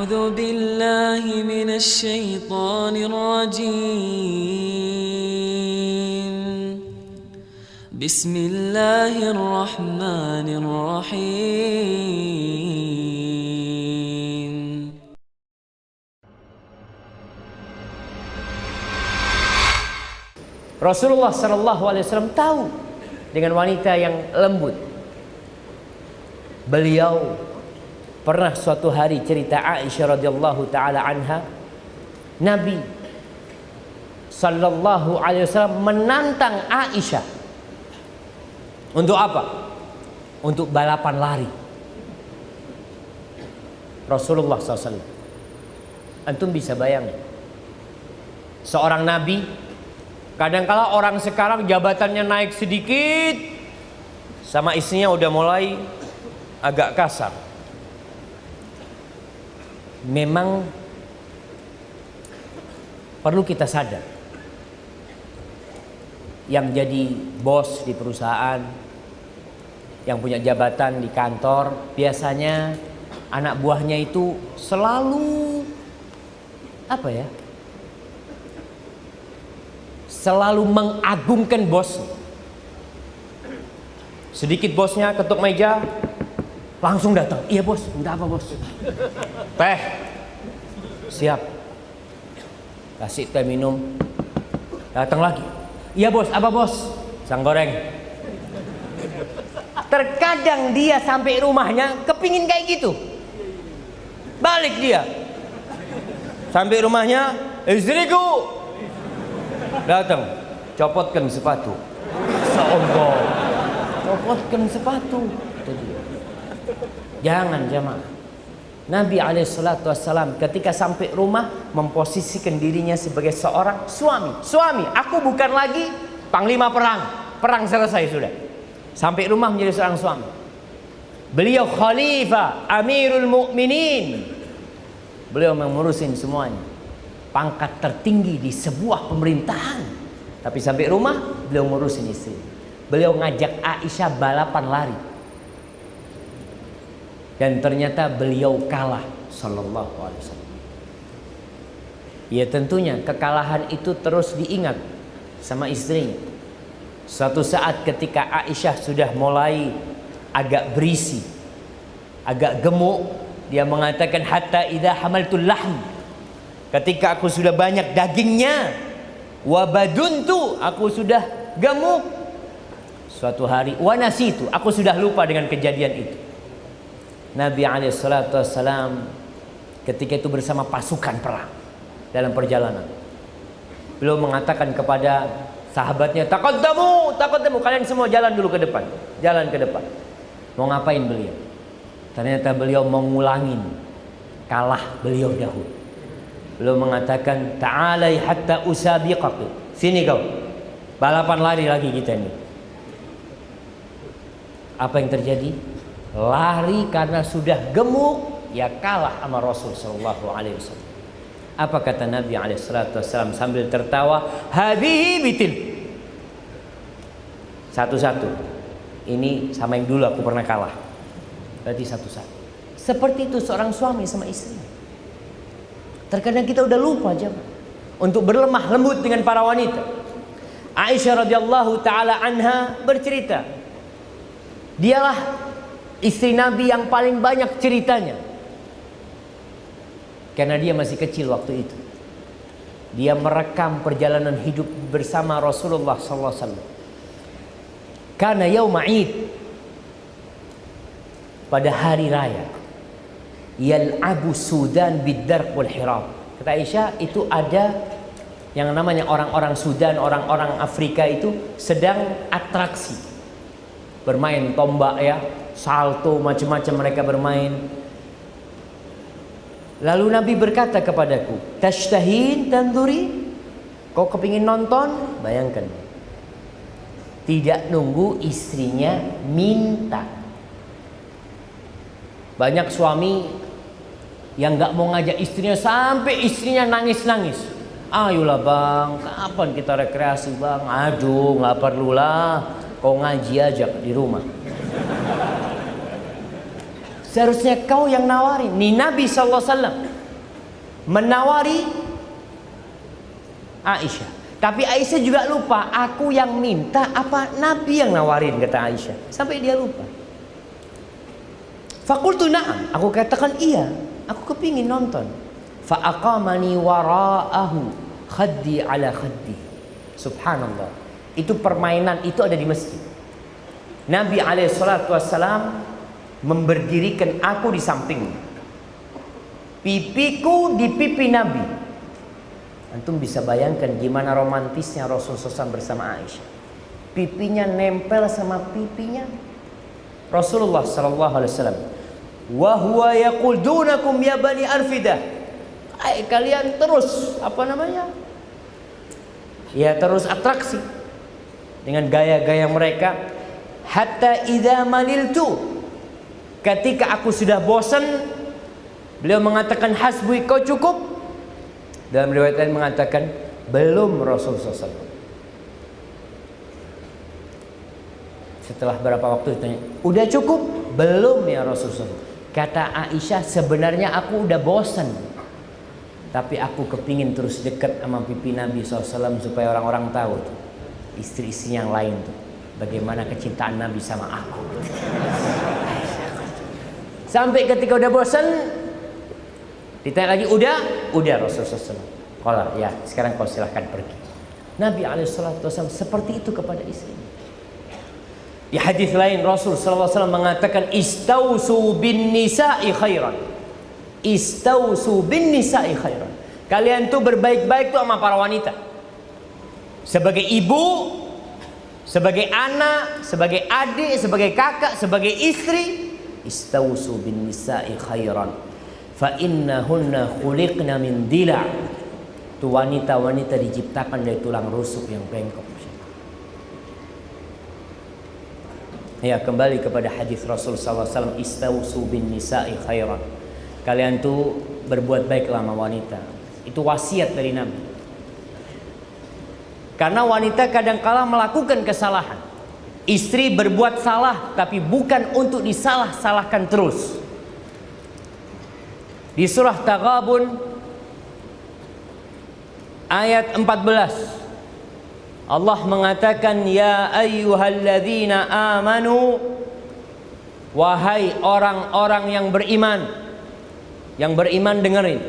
أعوذ بالله من الشيطان الرجيم بسم الله الرحمن الرحيم Rasulullah SAW tahu dengan wanita yang lembut. Beliau pernah suatu hari cerita Aisyah radhiyallahu taala anha, Nabi sallallahu alaihi wasallam menantang Aisyah untuk apa? Untuk balapan lari. Rasulullah SAW. Antum bisa bayangin, seorang Nabi. Kadangkala orang sekarang jabatannya naik sedikit, sama istrinya udah mulai agak kasar. Memang perlu kita sadar, yang jadi bos di perusahaan, yang punya jabatan di kantor, biasanya anak buahnya itu selalu selalu mengagungkan bos. Sedikit bosnya ketuk meja, langsung datang. Iya bos, minta apa bos? Teh. Siap. Kasih teh minum. Datang lagi. Iya bos, apa bos? Pisang goreng. Terkadang dia sampai rumahnya kepingin kayak gitu. Balik dia. Sampai rumahnya, istriku datang, copotkan sepatu. Seombong. Copotkan sepatu. Itu dia. Jangan jamaah. Nabi alaihissalam ketika sampai rumah memposisikan dirinya sebagai seorang suami. Suami, aku bukan lagi panglima perang. Perang selesai sudah. Sampai rumah menjadi seorang suami. Beliau khalifah, amirul mu'minin. Beliau mengurusin semuanya. Pangkat tertinggi di sebuah pemerintahan. Tapi sampai rumah beliau ngurusin istri. Beliau ngajak Aisyah balapan lari. Dan ternyata beliau kalah sallallahu alaihi wasallam. Ya tentunya kekalahan itu terus diingat sama istrinya. Suatu saat ketika Aisyah sudah mulai agak berisi, agak gemuk, dia mengatakan hatta idza hamaltul lahm, ketika aku sudah banyak dagingnya, wabaduntu, aku sudah gemuk. Suatu hari, wanasitu, aku sudah lupa dengan kejadian itu. Nabi alaihissalam ketika itu bersama pasukan perang dalam perjalanan. Beliau mengatakan kepada sahabatnya, taqaddamu, kalian semua jalan dulu ke depan. Jalan ke depan. Mau ngapain beliau? Ternyata beliau mengulangin kalah beliau dahulu. Beliau mengatakan, ta'alai hatta usabiqaki. Sini kau. Balapan lari lagi kita ini. Apa yang terjadi? Lari karena sudah gemuk, ya kalah sama Rasul sallallahu alaihi wasallam. Apa kata Nabi alaihi wasallam sambil tertawa? Hadhihi bitil. Satu-satu. Ini sama yang dulu aku pernah kalah. Berarti satu-satu. Seperti itu seorang suami sama istri. Terkadang kita udah lupa aja untuk berlemah lembut dengan para wanita. Aisyah radhiyallahu taala anha bercerita, dialah istri Nabi yang paling banyak ceritanya. Karena dia masih kecil waktu itu. Dia merekam perjalanan hidup bersama Rasulullah sallallahu alaihi wasallam. Karena yaum Id, pada hari raya, yal'abu Sudan bid-darq wal hirab. Kata Aisyah, itu ada yang namanya orang-orang Sudan, orang-orang Afrika itu sedang atraksi. Bermain tombak ya, salto, macam-macam mereka bermain. Lalu Nabi berkata kepadaku, tashtahin tanduri? Kau kepingin nonton? Bayangkan. Tidak nunggu istrinya minta. Banyak suami yang gak mau ngajak istrinya sampai istrinya nangis-nangis. Ayolah bang, kapan kita rekreasi bang? Aduh, gak perlulah, kau ngaji aja di rumah. Seharusnya kau yang nawarin. Nih Nabi SAW menawari Aisyah. Tapi Aisyah juga lupa, aku yang minta apa Nabi yang nawarin, kata Aisyah. Sampai dia lupa. Fakultu na'am, aku katakan iya, aku kepingin nonton. Fa'aqamani wara'ahu khaddi ala khaddi. Subhanallah. Itu permainan itu ada di masjid. Nabi SAW memberdirikan aku di sampingnya. Pipiku di pipi Nabi. Antum bisa bayangkan gimana romantisnya Rasulullah SAW bersama Aisyah. Pipinya nempel sama pipinya Rasulullah SAW. Wa huwa yaqul dunakum ya bani Arfidah. Kalian terus ya terus atraksi dengan gaya-gaya mereka. Hatta idza maliltu, ketika aku sudah bosan, beliau mengatakan hasbi, kau cukup. Dalam riwayat lain mengatakan belum Rasulullah SAW. Setelah berapa waktu ditanya, udah cukup? Belum ya Rasulullah. Kata Aisyah, sebenarnya aku udah bosan, tapi aku kepingin terus dekat sama pipi Nabi SAW supaya orang-orang tahu tuh, istri-istri yang lain tuh, bagaimana kecintaan Nabi sama aku. Sampai ketika udah bosan, ditanya lagi, udah Rasulullah SAW. Qala, ya sekarang kau silahkan pergi. Nabi SAW seperti itu kepada istrinya. Di hadis lain Rasul SAW mengatakan, istausu bin nisa'i khairan. Istausu bin nisa'i khairan. Kalian tuh berbaik-baik tuh sama para wanita. Sebagai ibu, sebagai anak, sebagai adik, sebagai kakak, sebagai istri. Istausu bin nisa'i khairan. Fa innahunna khuliqna min dila'. Itu wanita-wanita diciptakan dari tulang rusuk yang bengkok. Ya, kembali kepada hadis Rasul SAW, istausu bin nisa'i khairan. Kalian tuh berbuat baiklah sama wanita. Itu wasiat dari Nabi. Karena wanita kadang-kala melakukan kesalahan. Istri berbuat salah, tapi bukan untuk disalah-salahkan terus. Di surah Taghabun ayat 14, Allah mengatakan, ya ayyuhalladzina amanu, wahai orang-orang yang beriman. Yang beriman dengerin,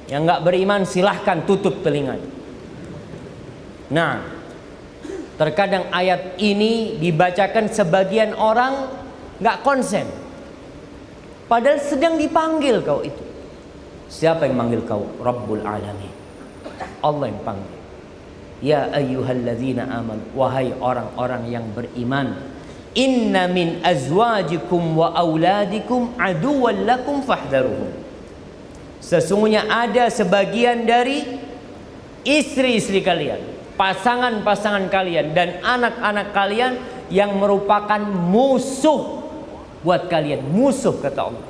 yang nggak beriman silahkan tutup telinganya. Nah, terkadang ayat ini dibacakan sebagian orang nggak konsen, padahal sedang dipanggil kau itu. Siapa yang manggil kau? Rabbul Alamin, Allah yang panggil. Ya ayyuhalladzina amanu, wahai orang-orang yang beriman. Inna min azwajikum wa auladikum aduwwan lakum fahdharuhum. Sesungguhnya ada sebagian dari istri-istri kalian, pasangan-pasangan kalian, dan anak-anak kalian yang merupakan musuh buat kalian. Musuh, kata Allah.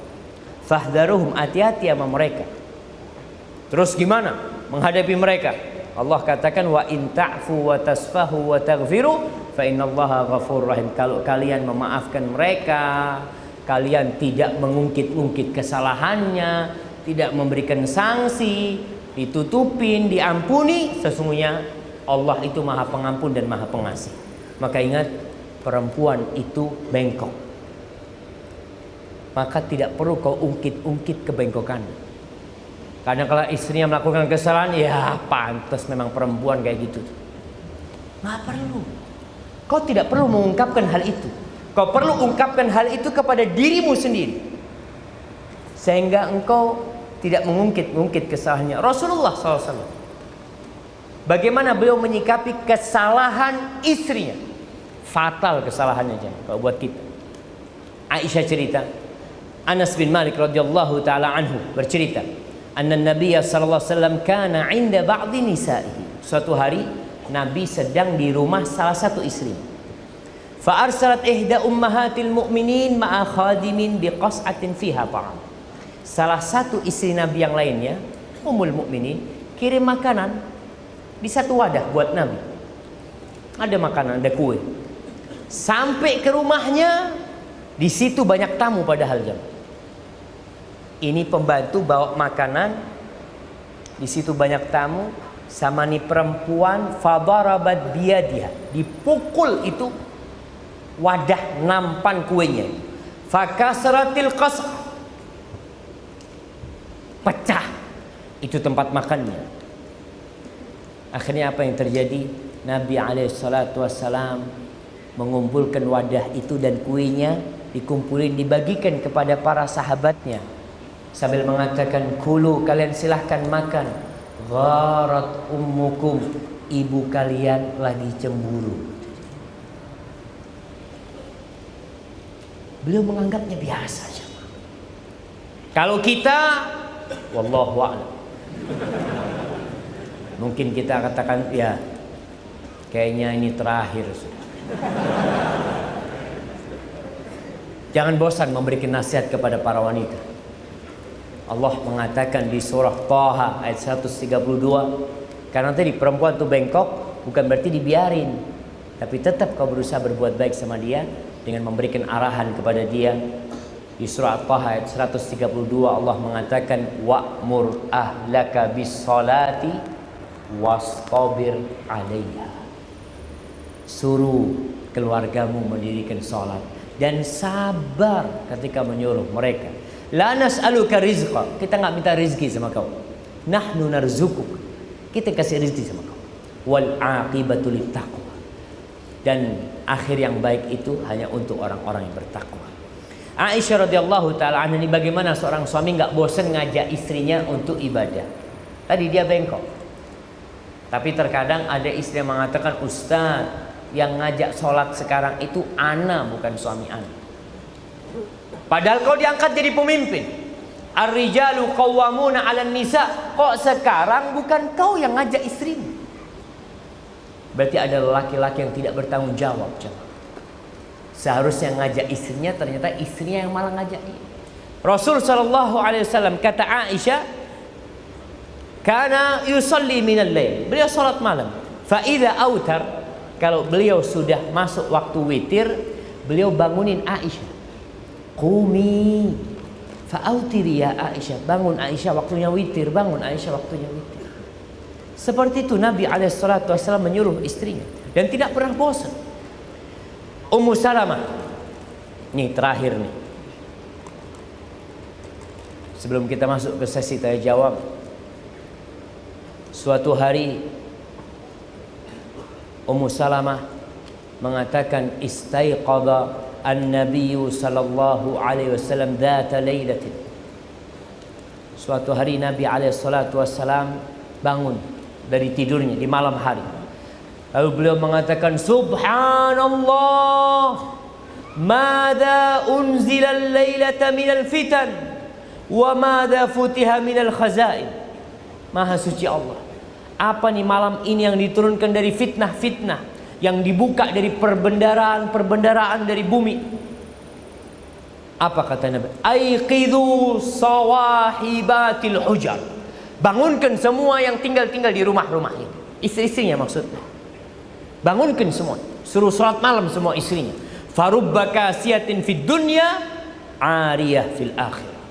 Fahdharuhum, hati-hati sama mereka. Terus gimana menghadapi mereka? Allah katakan, wa in ta'fu wa tasfahu wa taghfiru fa innallaha ghafurur rahim. Kalau kalian memaafkan mereka, kalian tidak mengungkit-ungkit kesalahannya, tidak memberikan sanksi, ditutupin, diampuni, sesungguhnya Allah itu Maha Pengampun dan Maha Pengasih. Maka ingat, perempuan itu bengkok, maka tidak perlu kau ungkit-ungkit kebengkokan. Kadang kalau istrinya melakukan kesalahan, ya pantas memang perempuan kayak gitu. Nggak perlu. Kau tidak perlu mengungkapkan hal itu. Kau perlu ungkapkan hal itu kepada dirimu sendiri, sehingga engkau tidak mengungkit-ungkit kesalahannya. Rasulullah SAW, bagaimana beliau menyikapi kesalahan istrinya? Fatal kesalahannya kalau buat kita. Aisyah cerita, Anas bin Malik radhiyallahu taala anhu bercerita, anna Nabiy sallallahu alaihi wasallam kana 'inda ba'dhi nisa'ihi. Suatu hari Nabi sedang di rumah salah satu istri. Fa arsalat ihda ummahatil mu'minin ma'a khadimin biqas'atin fiha ta'am. Salah satu istri Nabi yang lainnya, Ummul Mukminin, kirim makanan di satu wadah buat Nabi. Ada makanan, ada kue. Sampai ke rumahnya, di situ banyak tamu padahal jam. Ini pembantu bawa makanan, di situ banyak tamu, sama nih perempuan, fadarabat biyadiha, dipukul itu wadah nampan kuenya, fakasratil qasr, pecah itu tempat makannya. Akhirnya apa yang terjadi? Nabi SAW mengumpulkan wadah itu dan kuenya dikumpulin, dibagikan kepada para sahabatnya sambil mengatakan, kulu, kalian silahkan makan. Gharat ummukum, ibu kalian lagi cemburu. Beliau menganggapnya biasa saja. Kalau kita, wallahu a'lam, mungkin kita katakan, ya kayaknya ini terakhir. Jangan bosan memberikan nasihat kepada para wanita. Allah mengatakan di surah Thaha ayat 132, karena tadi perempuan itu bengkok, bukan berarti dibiarin, tapi tetap kau berusaha berbuat baik sama dia dengan memberikan arahan kepada dia. Di surah Thaha ayat 132 Allah mengatakan, wa'mur ahlaka bis salati wastabir 'alaiha. Suruh keluargamu mendirikan salat dan sabar ketika menyuruh mereka. La nas'aluka rizqa, kita nggak minta rezeki sama kau. Nahnu narzukuk, kita kasih rezeki sama kau. Wal aqibatu littaqwa, dan akhir yang baik itu hanya untuk orang-orang yang bertakwa. Aisyah radhiyallahu taala anha, ini bagaimana seorang suami nggak bosan ngajak istrinya untuk ibadah. Tadi dia bengkok, tapi terkadang ada istri yang mengatakan, Ustaz, yang ngajak sholat sekarang itu ana, bukan suami ana. Padahal kau diangkat jadi pemimpin. Ar-rijalu qawwamuna 'alan nisa. Kok sekarang bukan kau yang ngajak istrimu? Berarti ada laki-laki yang tidak bertanggung jawab. Seharusnya ngajak istrinya, ternyata istrinya yang malah ngajak dia. Rasul sallallahu alaihi wasallam, kata Aisyah, kana yusalli minal lail, beliau salat malam. Fa idza autar, kalau beliau sudah masuk waktu witir, beliau bangunin Aisyah. Qumi fa'autiri ya Aisyah, bangun Aisyah, waktunya witir, bangun Aisyah, waktunya witir. Seperti itu Nabi SAW menyuruh istrinya dan tidak pernah bosan. Ummu Salamah, nih terakhir nih, sebelum kita masuk ke sesi tanya jawab. Suatu hari Ummu Salamah mengatakan, istaiqadha an-nabiy sallallahu alaihi wasallam dzata lailatin. Suatu hari Nabi alaihi salatu wasallam bangun dari tidurnya di malam hari. Lalu beliau mengatakan, subhanallah, madza unzila al-lailata minal fitan wa madza futiha minal khazain. Maha suci Allah, apa nih malam ini yang diturunkan dari fitnah-fitnah, yang dibuka dari perbendaraan dari bumi. Apa kata Nabi? Aiqidhu sawahibatil hujar, bangunkan semua yang tinggal di rumah-rumah ini, istri-istrinya maksudnya. Bangunkan semua, suruh sholat malam semua istrinya. Farubba kasiyatin fid dunya, ariyah fil akhirah.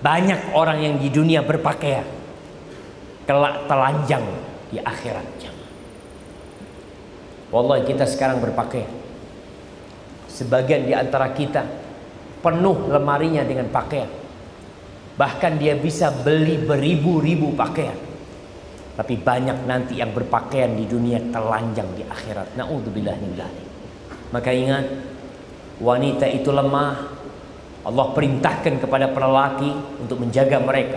Banyak orang yang di dunia berpakaian, kelak telanjang di akhirat. Wallahi kita sekarang berpakaian, sebagian di antara kita penuh lemarinya dengan pakaian. Bahkan dia bisa beli beribu-ribu pakaian. Tapi banyak nanti yang berpakaian di dunia telanjang di akhirat. Na'udzubillah min dzalik. Maka ingat, wanita itu lemah. Allah perintahkan kepada para lelaki untuk menjaga mereka,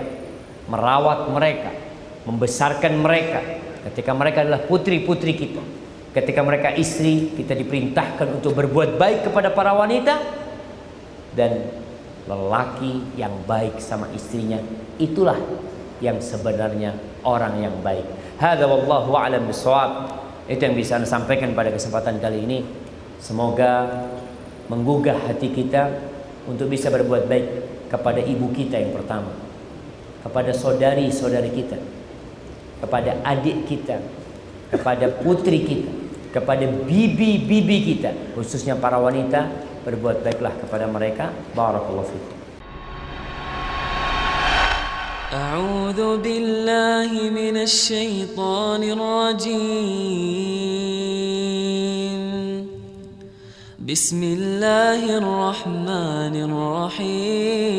merawat mereka, membesarkan mereka. Ketika mereka adalah putri-putri kita, ketika mereka istri, kita diperintahkan untuk berbuat baik kepada para wanita. Dan lelaki yang baik sama istrinya, itulah yang sebenarnya orang yang baik. Hadza wallahu a'lam bishawab. Itu yang bisa Anda sampaikan pada kesempatan kali ini. Semoga menggugah hati kita untuk bisa berbuat baik kepada ibu kita yang pertama, kepada saudari-saudari kita, kepada adik kita, kepada putri kita, kepada bibi-bibi kita, khususnya para wanita. Berbuat baiklah kepada mereka. Barakallahu fikum. أعوذ بالله من الشيطان الرجيم. بسم الله الرحمن الرحيم.